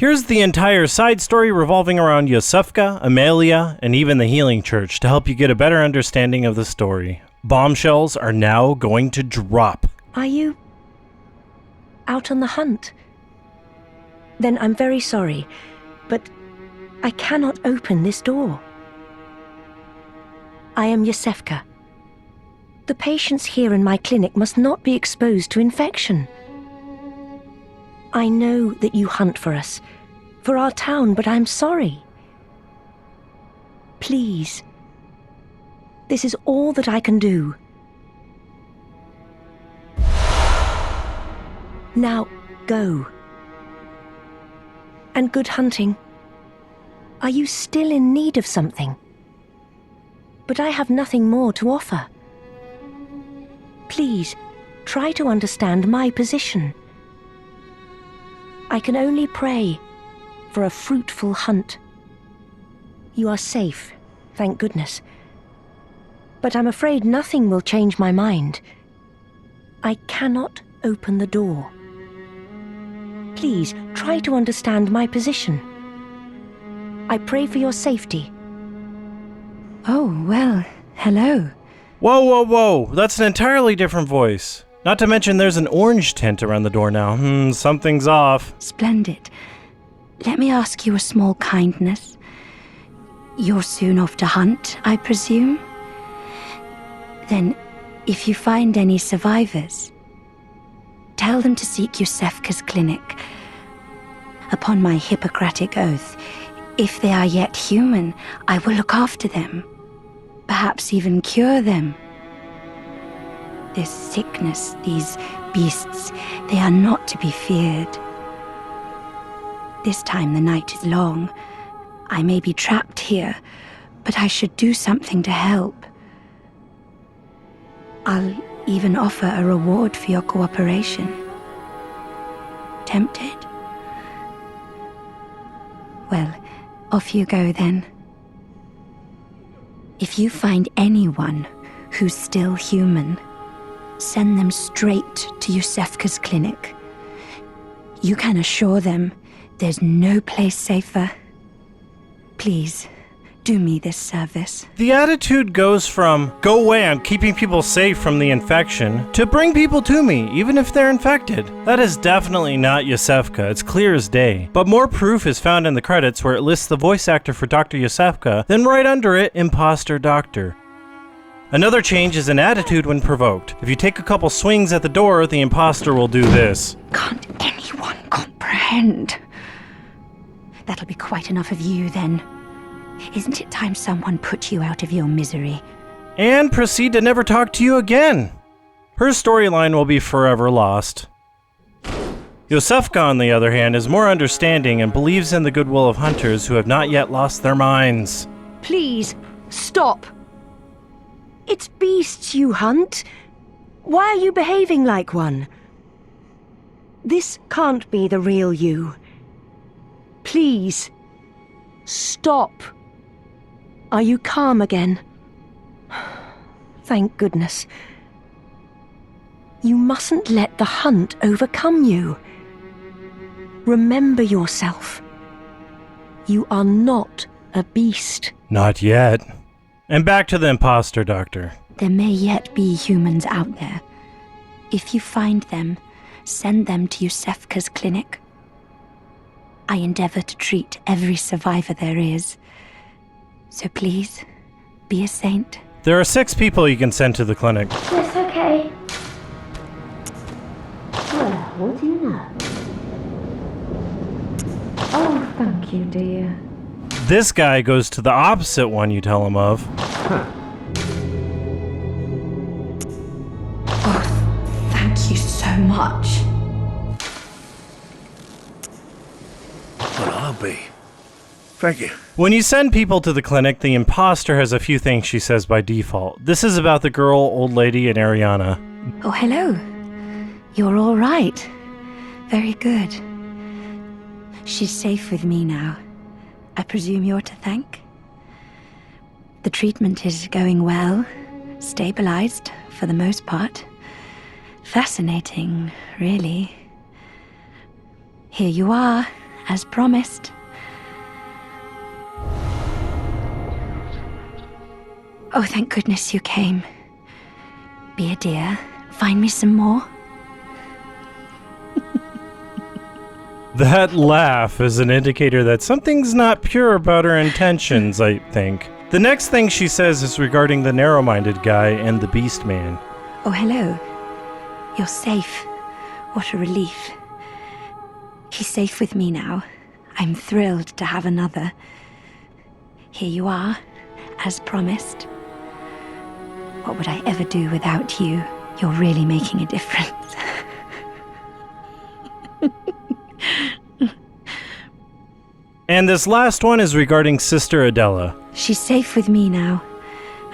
Here's the entire side story revolving around Iosefka, Amelia, and even the Healing Church to help you get a better understanding of the story. Bombshells are now going to drop. Are you out on the hunt? Then I'm very sorry, but I cannot open this door. I am Iosefka. The patients here in my clinic must not be exposed to infection. I know that you hunt for us, for our town, but I'm sorry. Please. This is all that I can do. Now, go. And good hunting. Are you still in need of something? But I have nothing more to offer. Please, try to understand my position. I can only pray for a fruitful hunt. You are safe, thank goodness. But I'm afraid nothing will change my mind. I cannot open the door. Please, try to understand my position. I pray for your safety. Oh, well, hello. Whoa, whoa, whoa, that's an entirely different voice. Not to mention there's an orange tint around the door now. Something's off. Splendid. Let me ask you a small kindness. You're soon off to hunt, I presume? Then, if you find any survivors, tell them to seek Iosefka's clinic. Upon my Hippocratic oath, if they are yet human, I will look after them. Perhaps even cure them. This sickness, these beasts, they are not to be feared. This time the night is long. I may be trapped here, but I should do something to help. I'll even offer a reward for your cooperation. Tempted? Well, off you go then. If you find anyone who's still human, send them straight to Iosefka's clinic. You can assure them there's no place safer. Please, do me this service. The attitude goes from, go away, I'm keeping people safe from the infection, to bring people to me, even if they're infected. That is definitely not Iosefka, it's clear as day. But more proof is found in the credits where it lists the voice actor for Dr. Iosefka, then right under it, Impostor Doctor. Another change is in attitude when provoked. If you take a couple swings at the door, the imposter will do this. Can't anyone comprehend? That'll be quite enough of you, then. Isn't it time someone put you out of your misery? And proceed to never talk to you again. Her storyline will be forever lost. Iosefka, on the other hand, is more understanding and believes in the goodwill of hunters who have not yet lost their minds. Please, stop. It's beasts you hunt. Why are you behaving like one? This can't be the real you. Please, stop. Are you calm again? Thank goodness. You mustn't let the hunt overcome you. Remember yourself. You are not a beast. Not yet. And back to the Impostor Doctor. There may yet be humans out there. If you find them, send them to Iosefka's clinic. I endeavor to treat every survivor there is. So please, be a saint. There are 6 people you can send to the clinic. Yes, okay. Well, what do you know? Oh, thank you, dear. This guy goes to the opposite one you tell him of. Oh, thank you so much. Well, I'll be. Thank you. When you send people to the clinic, the imposter has a few things she says by default. This is about the girl, old lady, and Ariana. Oh, hello. You're all right. Very good. She's safe with me now. I presume you're to thank? The treatment is going well. Stabilized, for the most part. Fascinating, really. Here you are, as promised. Oh, thank goodness you came. Be a dear. Find me some more. That laugh is an indicator that something's not pure about her intentions, I think. The next thing she says is regarding the narrow-minded guy and the beast man. Oh, hello. You're safe. What a relief. He's safe with me now. I'm thrilled to have another. Here you are, as promised. What would I ever do without you? You're really making a difference. And this last one is regarding Sister Adela. She's safe with me now.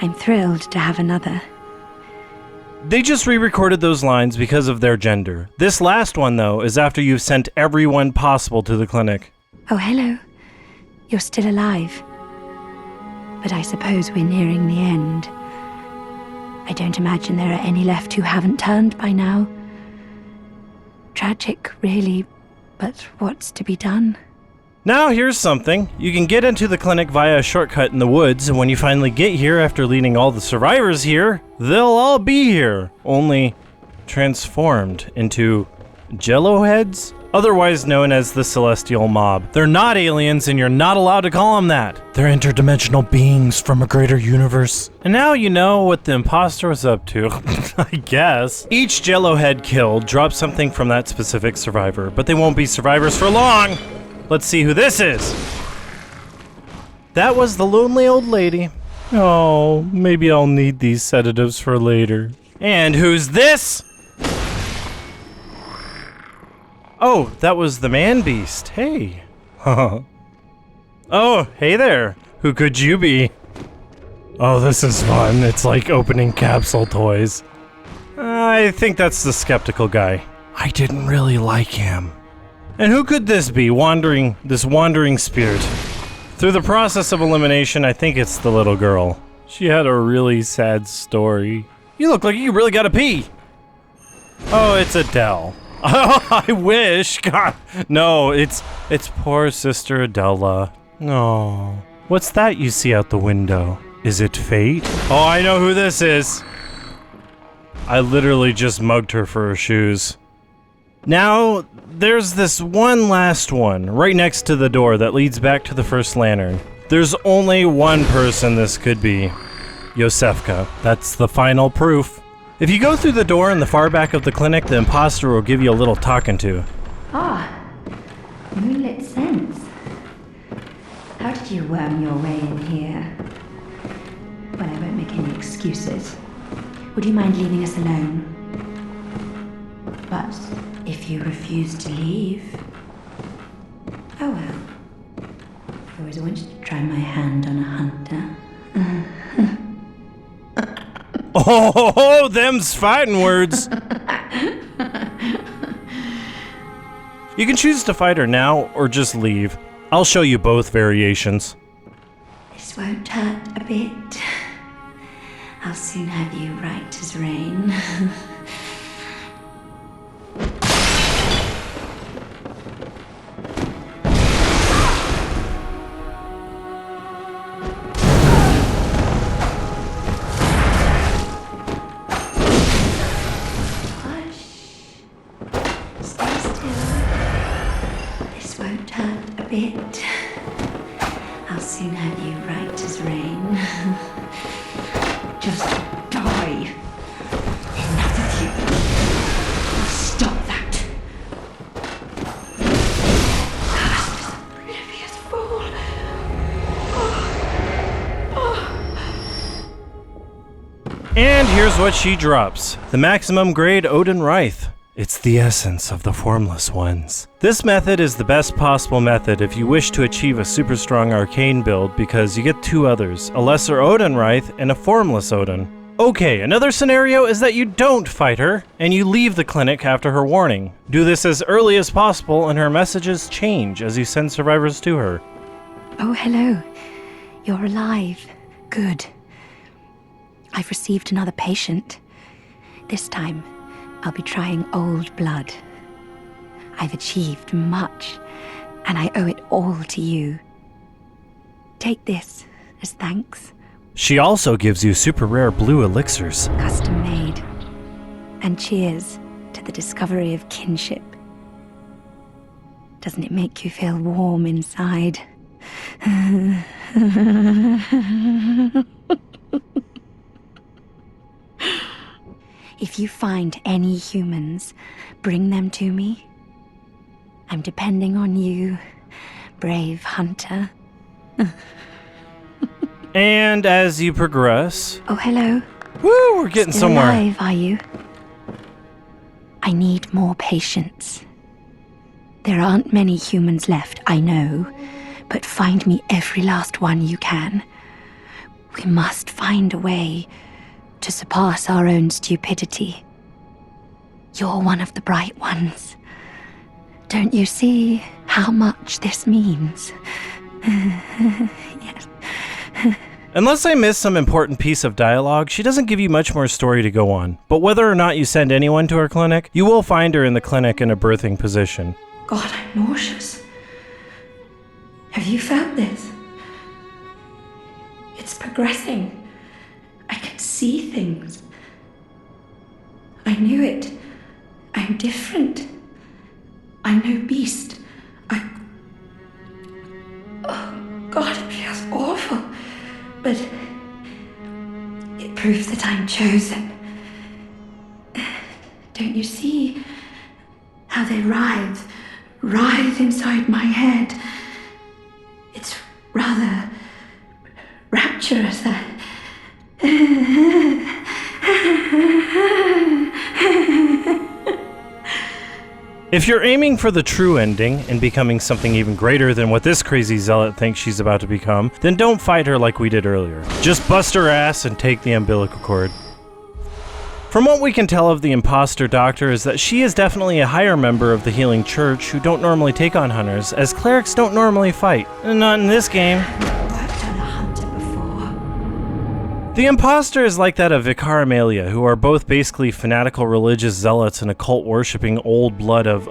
I'm thrilled to have another. They just re-recorded those lines because of their gender. This last one, though, is after you've sent everyone possible to the clinic. Oh, hello. You're still alive. But I suppose we're nearing the end. I don't imagine there are any left who haven't turned by now. Tragic, really, but what's to be done? Now here's something. You can get into the clinic via a shortcut in the woods, and when you finally get here after leading all the survivors here, they'll all be here, only transformed into jello heads? Otherwise known as the Celestial Mob. They're not aliens, and you're not allowed to call them that. They're interdimensional beings from a greater universe. And now you know what the imposter was up to, I guess. Each jello head killed drops something from that specific survivor, but they won't be survivors for long. Let's see who this is. That was the lonely old lady. Oh, maybe I'll need these sedatives for later. And who's this? Oh, that was the man-beast. Hey. Oh, hey there. Who could you be? Oh, this is fun. It's like opening capsule toys. I think that's the skeptical guy. I didn't really like him. And who could this be, this wandering spirit? Through the process of elimination, I think it's the little girl. She had a really sad story. You look like you really gotta pee. Oh, it's Adele. Oh, I wish. God, no, it's poor Sister Adela. No. What's that you see out the window? Is it fate? Oh, I know who this is. I literally just mugged her for her shoes. Now, there's this one last one, right next to the door that leads back to the first lantern. There's only one person this could be. Iosefka. That's the final proof. If you go through the door in the far back of the clinic, the imposter will give you a little talking to. Ah, moonlit scents. How did you worm your way in here? Well, I won't make any excuses. Would you mind leaving us alone? But if you refuse to leave... Oh well. I always wanted to try my hand on a hunter. Oh, them's fighting words. You can choose to fight her now or just leave. I'll show you both variations. This won't hurt a bit. I'll soon have you right as rain. Bit. I'll soon have you right as rain. Just die. Enough of you. Stop that. Oblivious fool. And here's what she drops. The maximum grade Odin Wraith. It's the essence of the Formless Ones. This method is the best possible method if you wish to achieve a super strong arcane build because you get two others, a lesser Odin Wraith and a Formless Odin. Okay, another scenario is that you don't fight her and you leave the clinic after her warning. Do this as early as possible and her messages change as you send survivors to her. Oh, hello. You're alive. Good. I've received another patient. This time, I'll be trying old blood. I've achieved much, and I owe it all to you. Take this as thanks. She also gives you super rare blue elixirs. Custom made. And cheers to the discovery of kinship. Doesn't it make you feel warm inside? If you find any humans, bring them to me. I'm depending on you, brave hunter. And as you progress... Oh, hello. Woo, we're getting Still somewhere. alive, are you? I need more patience. There aren't many humans left, I know, but find me every last one you can. We must find a way to surpass our own stupidity. You're one of the bright ones. Don't you see how much this means? Yes. Unless I missed some important piece of dialogue, she doesn't give you much more story to go on. But whether or not you send anyone to her clinic, you will find her in the clinic in a birthing position. God, I'm nauseous. Have you felt this? It's progressing. I can see things. I knew it. I'm different. I'm no beast. Oh, God, it feels awful. But it proves that I'm chosen. Don't you see how they writhe inside my head? It's rather rapturous. If you're aiming for the true ending and becoming something even greater than what this crazy zealot thinks she's about to become, then don't fight her like we did earlier. Just bust her ass and take the umbilical cord. From what we can tell of the Impostor Doctor is that she is definitely a higher member of the Healing Church who don't normally take on hunters, as clerics don't normally fight. Not in this game. Worked on a hunter before. The Impostor is like that of Vicar Amelia, who are both basically fanatical religious zealots and occult worshipping old blood of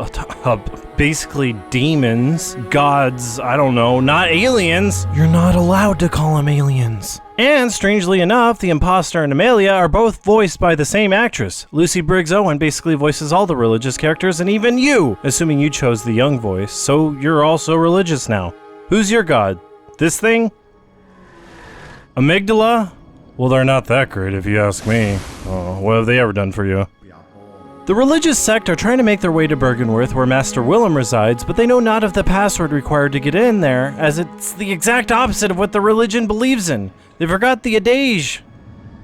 basically demons, gods, I don't know, not aliens. You're not allowed to call them aliens. And strangely enough, the Impostor and Amelia are both voiced by the same actress. Lucy Briggs Owen basically voices all the religious characters, and even you, assuming you chose the young voice, so you're also religious now. Who's your god? This thing? Amygdala? Well, they're not that great if you ask me. Oh, what have they ever done for you? The religious sect are trying to make their way to Byrgenwerth where Master Willem resides, but they know not of the password required to get in there, as it's the exact opposite of what the religion believes in. They forgot the adage.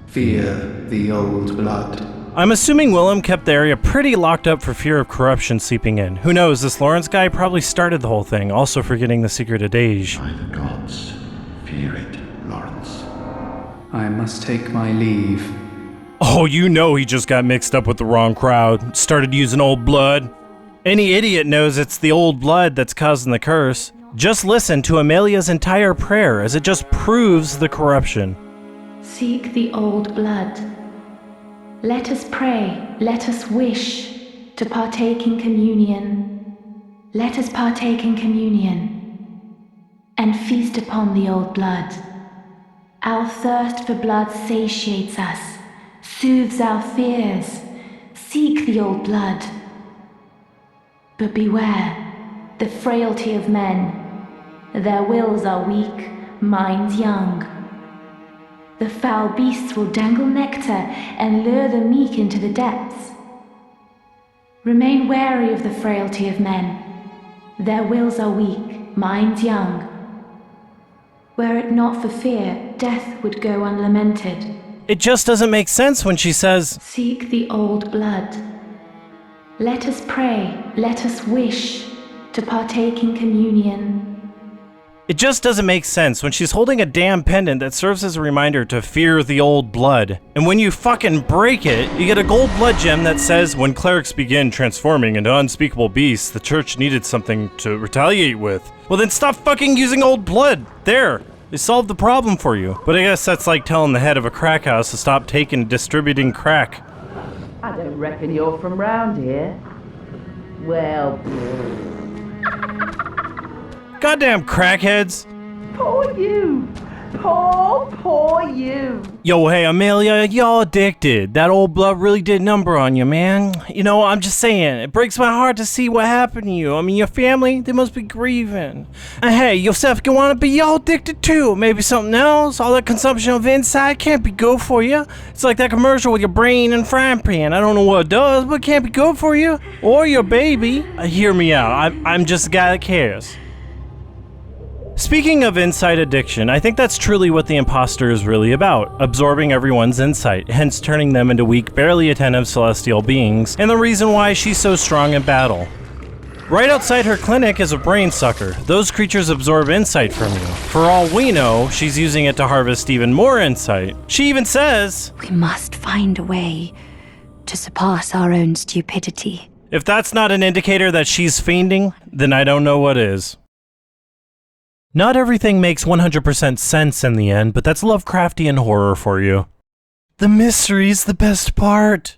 Fear the old blood. I'm assuming Willem kept the area pretty locked up for fear of corruption seeping in. Who knows, this Lawrence guy probably started the whole thing, also forgetting the secret adage. By the gods, fear it, Lawrence. I must take my leave. Oh, you know he just got mixed up with the wrong crowd, started using old blood. Any idiot knows it's the old blood that's causing the curse. Just listen to Amelia's entire prayer as it just proves the corruption. Seek the old blood. Let us pray, let us wish to partake in communion. Let us partake in communion and feast upon the old blood. Our thirst for blood satiates us, soothes our fears. Seek the old blood. But beware the frailty of men. Their wills are weak, minds young. The foul beasts will dangle nectar and lure the meek into the depths. Remain wary of the frailty of men. Their wills are weak, minds young. Were it not for fear, death would go unlamented. It just doesn't make sense when she says, Seek the old blood. Let us pray, let us wish to partake in communion. It just doesn't make sense when she's holding a damn pendant that serves as a reminder to fear the old blood. And when you fucking break it, you get a gold blood gem that says, when clerics begin transforming into unspeakable beasts, the church needed something to retaliate with. Well then stop fucking using old blood. There. They solved the problem for you. But I guess that's like telling the head of a crack house to stop taking and distributing crack. I don't reckon you're from round here. Well, Goddamn crackheads. Poor you. Poor you. Yo, hey, Amelia, y'all addicted. That old blood really did number on you, man. You know, I'm just saying, it breaks my heart to see what happened to you. I mean, your family, they must be grieving. And hey, Iosefka wanna be y'all addicted too. Maybe something else. All that consumption of inside can't be good for you. It's like that commercial with your brain and frying pan. I don't know what it does, but it can't be good for you. Or your baby. Hear me out. I'm just a guy that cares. Speaking of insight addiction, I think that's truly what the imposter is really about, absorbing everyone's insight, hence turning them into weak, barely attentive celestial beings, and the reason why she's so strong in battle. Right outside her clinic is a brain sucker. Those creatures absorb insight from you. For all we know, she's using it to harvest even more insight. She even says, We must find a way to surpass our own stupidity. if that's not an indicator that she's fiending, then I don't know what is. Not everything makes 100% sense in the end, but that's Lovecraftian horror for you. The mystery's the best part.